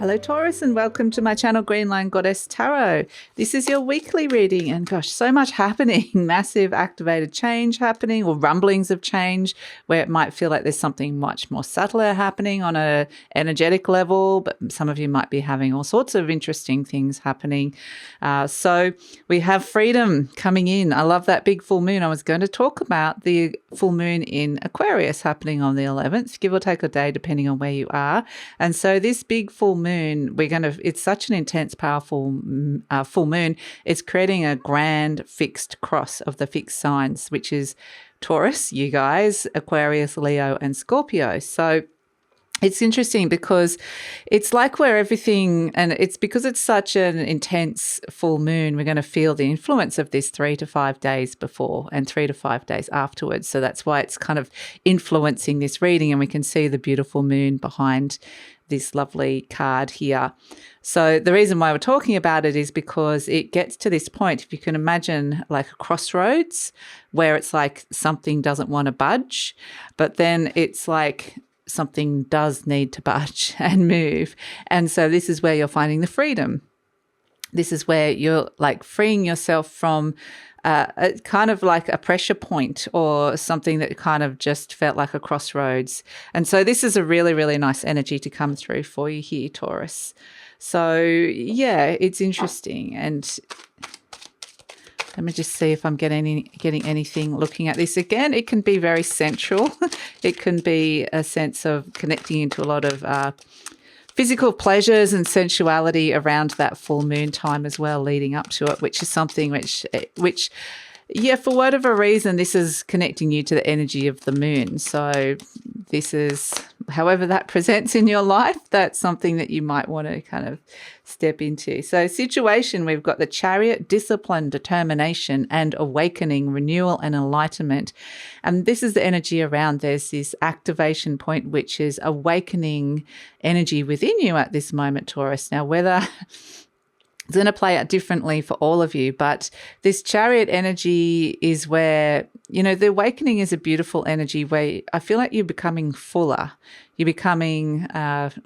Hello Taurus, and welcome to my channel GreenLion Goddess Tarot. This is your weekly reading, and gosh, so much happening. Massive activated change happening, or rumblings of change, where it might feel like there's something much more subtler happening on a energetic level, but some of you might be having all sorts of interesting things happening. So we have freedom coming in. I love that big full moon. I was going to talk about the full moon in Aquarius happening on the 11th, give or take a day depending on where you are. And so this big full moon, it's such an intense, powerful full moon. It's creating a grand fixed cross of the fixed signs, which is Taurus, you guys, Aquarius, Leo, and Scorpio. So it's interesting because it's like where everything, and it's because it's such an intense full moon, we're going to feel the influence of this 3 to 5 days before and 3 to 5 days afterwards. So that's why it's kind of influencing this reading, and we can see the beautiful moon behind this lovely card here. So the reason why we're talking about it is because it gets to this point, if you can imagine like a crossroads where it's like something doesn't want to budge, but then it's like something does need to budge and move. And so this is where you're finding the freedom. This is where you're like freeing yourself from kind of like a pressure point or something that kind of just felt like a crossroads. And so this is a really, really nice energy to come through for you here, Taurus. So yeah, it's interesting. And let me just see if I'm getting anything looking at this. Again, it can be very sensual. It can be a sense of connecting into a lot of physical pleasures and sensuality around that full moon time as well, leading up to it, which is something which, yeah, for whatever reason, this is connecting you to the energy of the moon. So this is, however that presents in your life, that's something that you might want to kind of step into. So situation, we've got the Chariot, discipline, determination, and awakening, renewal, and enlightenment. And this is the energy around. There's this activation point, which is awakening energy within you at this moment, Taurus. Now, whether it's going to play out differently for all of you, but this Chariot energy is where, you know, the awakening is a beautiful energy where I feel like you're becoming fuller. You're becoming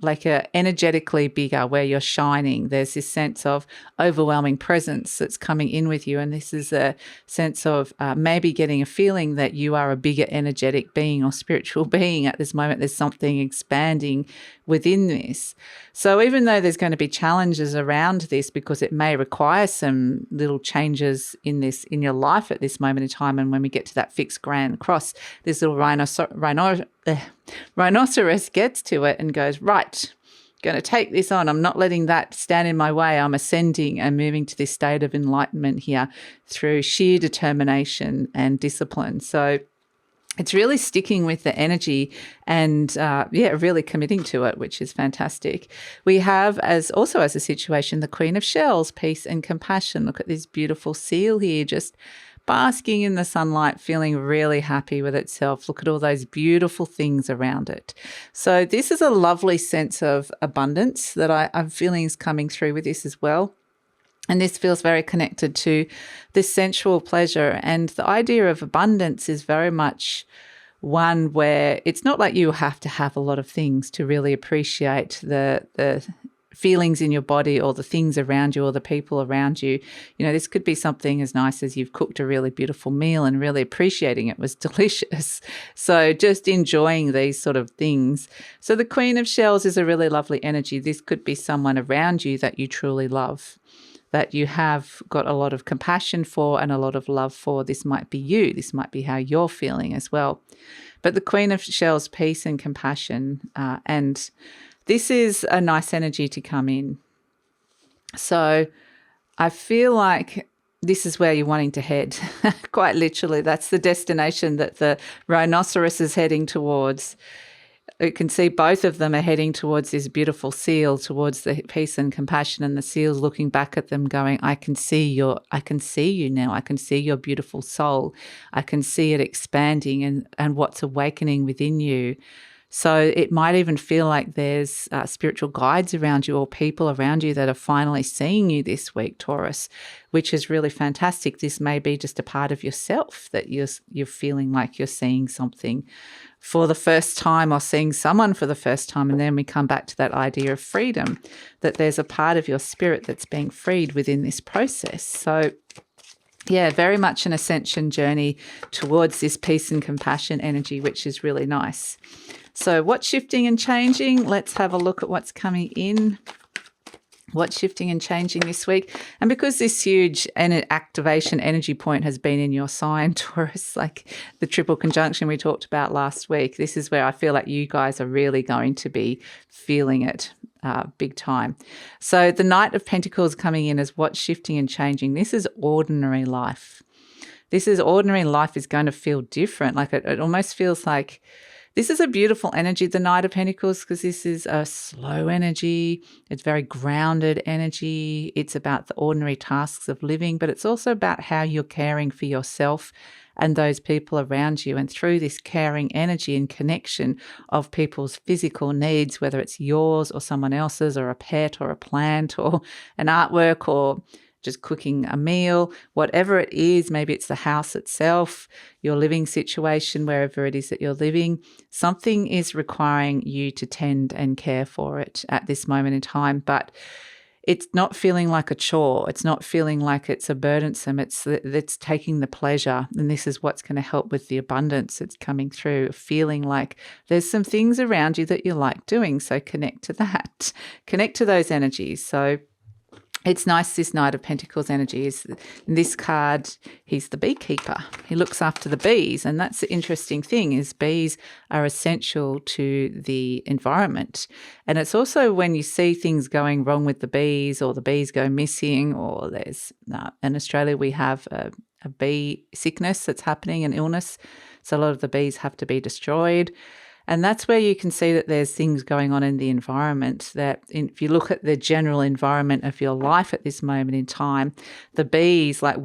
like energetically bigger, where you're shining. There's this sense of overwhelming presence that's coming in with you. And this is a sense of maybe getting a feeling that you are a bigger energetic being or spiritual being at this moment. There's something expanding within this. So even though there's going to be challenges around this, because it may require some little changes in your life at this moment in time, and when we get to that fixed grand cross, this little rhinoceros gets to it and goes, right, going to take this on. I'm not letting that stand in my way. I'm ascending and moving to this state of enlightenment here through sheer determination and discipline. So it's really sticking with the energy and, really committing to it, which is fantastic. We have also as a situation, the Queen of Shells, peace and compassion. Look at this beautiful seal here, just basking in the sunlight, feeling really happy with itself. Look at all those beautiful things around it. So this is a lovely sense of abundance that I'm feeling is coming through with this as well. And this feels very connected to this sensual pleasure. And the idea of abundance is very much one where it's not like you have to have a lot of things to really appreciate the feelings in your body or the things around you or the people around you. You know, this could be something as nice as you've cooked a really beautiful meal and really appreciating it was delicious. So just enjoying these sort of things. So the Queen of Shells is a really lovely energy. This could be someone around you that you truly love, that you have got a lot of compassion for and a lot of love for. This might be you. This might be how you're feeling as well. But the Queen of Shells, peace and compassion, and this is a nice energy to come in. So I feel like this is where you're wanting to head. Quite literally, that's the destination that the rhinoceros is heading towards. You can see both of them are heading towards this beautiful seal, towards the peace and compassion, and the seal's looking back at them going, I can see you now. I can see your beautiful soul. I can see it expanding and what's awakening within you So it might even feel like there's spiritual guides around you or people around you that are finally seeing you this week, Taurus, which is really fantastic. This may be just a part of yourself that you're feeling like you're seeing something for the first time or seeing someone for the first time. And then we come back to that idea of freedom, that there's a part of your spirit that's being freed within this process. So yeah, very much an ascension journey towards this peace and compassion energy, which is really nice. So what's shifting and changing? Let's have a look at what's coming in. What's shifting and changing this week? And because this huge activation energy point has been in your sign, Taurus, like the triple conjunction we talked about last week, this is where I feel like you guys are really going to be feeling it big time. So the Knight of Pentacles coming in as what's shifting and changing. This is ordinary life. This is ordinary life is going to feel different. Like it almost feels like this is a beautiful energy, the Knight of Pentacles, because this is a slow energy. It's very grounded energy. It's about the ordinary tasks of living, but it's also about how you're caring for yourself and those people around you. And through this caring energy and connection of people's physical needs, whether it's yours or someone else's or a pet or a plant or an artwork or just cooking a meal, whatever it is, maybe it's the house itself, your living situation, wherever it is that you're living, something is requiring you to tend and care for it at this moment in time. But it's not feeling like a chore. It's not feeling like it's a burdensome. It's taking the pleasure. And this is what's going to help with the abundance that's coming through, feeling like there's some things around you that you like doing. So connect to that. Connect to those energies. So it's nice, this Knight of Pentacles energy is in this card, he's the beekeeper. He looks after the bees. And that's the interesting thing is bees are essential to the environment. And it's also when you see things going wrong with the bees or the bees go missing or there's, in Australia we have a bee sickness that's happening, an illness. So a lot of the bees have to be destroyed. And that's where you can see that there's things going on in the environment that if you look at the general environment of your life at this moment in time, the bees, like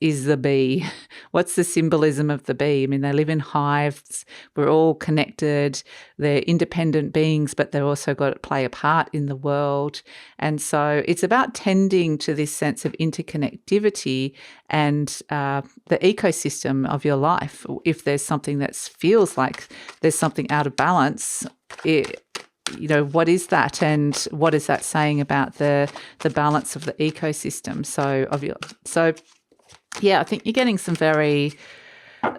is the bee? What's the symbolism of the bee? I mean, they live in hives. We're all connected. They're independent beings, but they've also got to play a part in the world. And so it's about tending to this sense of interconnectivity and the ecosystem of your life. If there's something that feels like there's something out of balance, what is that, and what is that saying about the balance of the ecosystem? So yeah, I think you're getting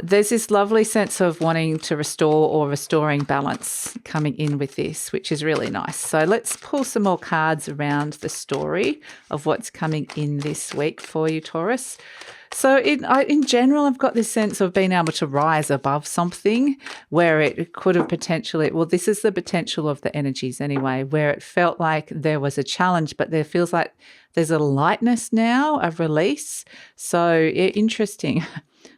there's this lovely sense of wanting to restore or restoring balance coming in with this, which is really nice. So let's pull some more cards around the story of what's coming in this week for you, Taurus. So in general, I've got this sense of being able to rise above something where it could have potentially, this is the potential of the energies anyway, where it felt like there was a challenge, but there feels like there's a lightness now, a release. So interesting.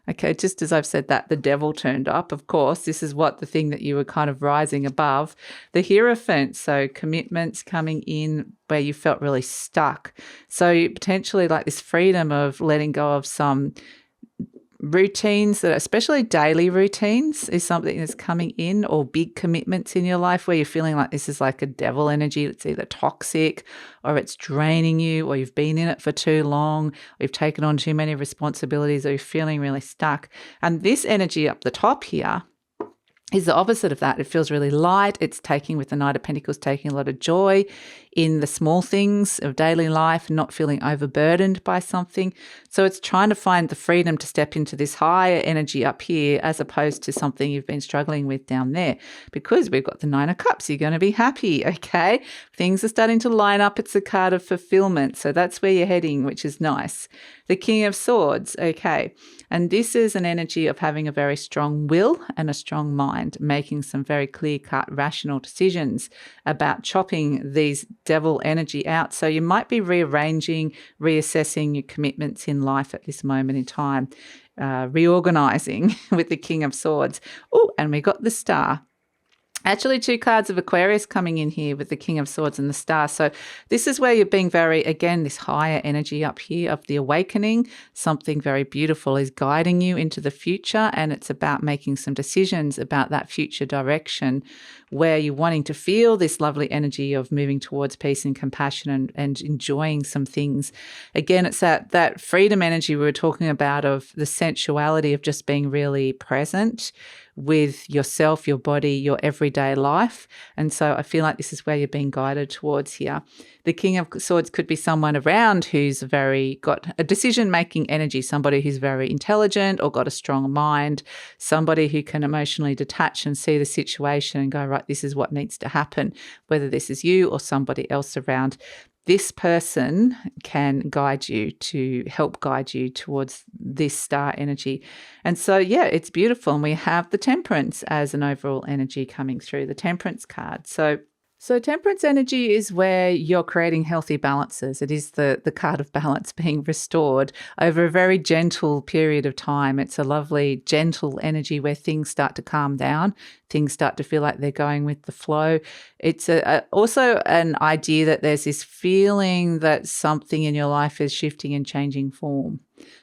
Okay, just as I've said that, the devil turned up, of course. This is the thing that you were kind of rising above. The Hierophant, so commitments coming in where you felt really stuck. So you potentially like this freedom of letting go of some routines that, especially daily routines, is something that's coming in, or big commitments in your life where you're feeling like this is like a devil energy. It's either toxic or it's draining you, or you've been in it for too long, or you've taken on too many responsibilities, or you're feeling really stuck. And this energy up the top here is the opposite of that. It feels really light. It's with the Knight of Pentacles, taking a lot of joy in the small things of daily life and not feeling overburdened by something. So it's trying to find the freedom to step into this higher energy up here as opposed to something you've been struggling with down there. Because we've got the Nine of Cups, you're going to be happy, okay? Things are starting to line up. It's a card of fulfillment. So that's where you're heading, which is nice. The King of Swords, okay. And this is an energy of having a very strong will and a strong mind, making some very clear-cut, rational decisions about chopping these devil energy out. So you might be rearranging, reassessing your commitments in life at this moment in time, reorganizing with the King of Swords. Oh, and we got the Star. Actually, 2 cards of Aquarius coming in here with the King of Swords and the Star. So this is where you're being very, again, this higher energy up here of the awakening. Something very beautiful is guiding you into the future, and it's about making some decisions about that future direction where you're wanting to feel this lovely energy of moving towards peace and compassion and enjoying some things. Again, it's that freedom energy we were talking about of the sensuality of just being really present with yourself, your body, your everyday life. And so I feel like this is where you're being guided towards here. The King of Swords could be someone around who's got a decision-making energy, somebody who's very intelligent or got a strong mind, somebody who can emotionally detach and see the situation and go, right, this is what needs to happen, whether this is you or somebody else around. This person can help guide you towards this star energy. And so, yeah, it's beautiful. And we have the Temperance as an overall energy coming through, the Temperance card. So Temperance energy is where you're creating healthy balances. It is the card of balance being restored over a very gentle period of time. It's a lovely, gentle energy where things start to calm down. Things start to feel like they're going with the flow. It's also an idea that there's this feeling that something in your life is shifting and changing form.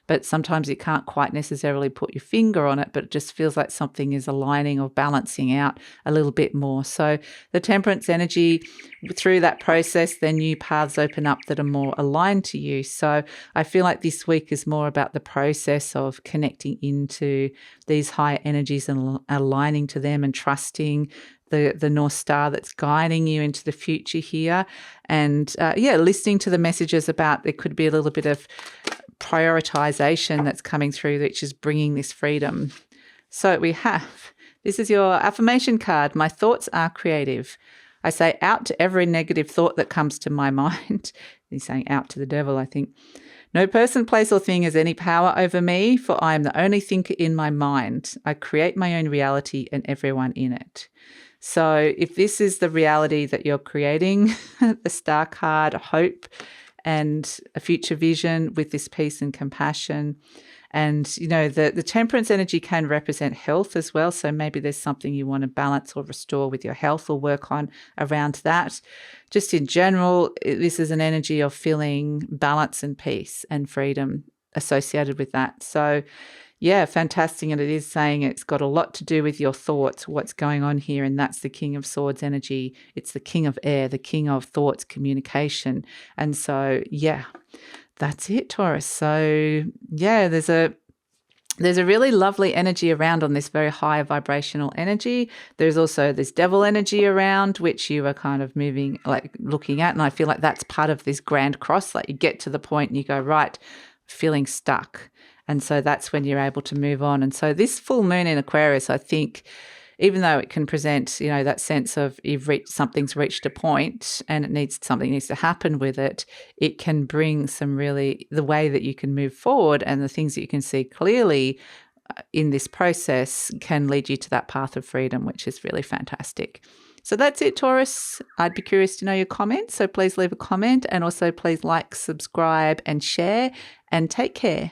But sometimes you can't quite necessarily put your finger on it, but it just feels like something is aligning or balancing out a little bit more. So the Temperance energy, through that process, then new paths open up that are more aligned to you. So I feel like this week is more about the process of connecting into these higher energies and aligning to them and trusting the North Star that's guiding you into the future here. And listening to the messages about there could be a little bit of prioritization that's coming through, which is bringing this freedom. So this is your affirmation card. My thoughts are creative. I say out to every negative thought that comes to my mind. He's saying out to the devil, I think. No person, place, or thing has any power over me, for I am the only thinker in my mind. I create my own reality and everyone in it. So if this is the reality that you're creating, the Star card, hope and a future vision with this peace and compassion. And, the Temperance energy can represent health as well. So maybe there's something you want to balance or restore with your health or work on around that. Just in general, this is an energy of feeling balance and peace and freedom associated with that. So, yeah, fantastic. And it is saying it's got a lot to do with your thoughts, what's going on here. And that's the King of Swords energy. It's the King of Air, the King of Thoughts, communication. And so, yeah, that's it, Taurus. So, yeah, there's a really lovely energy around on this very high vibrational energy. There's also this devil energy around, which you are kind of moving, like looking at. And I feel like that's part of this grand cross. Like you get to the point and you go, right, feeling stuck. And so that's when you're able to move on. And so this full moon in Aquarius, I think, even though it can present, that sense of something's reached a point and something needs to happen with it, it can bring some really, the way that you can move forward and the things that you can see clearly in this process can lead you to that path of freedom, which is really fantastic. So that's it, Taurus. I'd be curious to know your comments. So please leave a comment and also please like, subscribe and share and take care.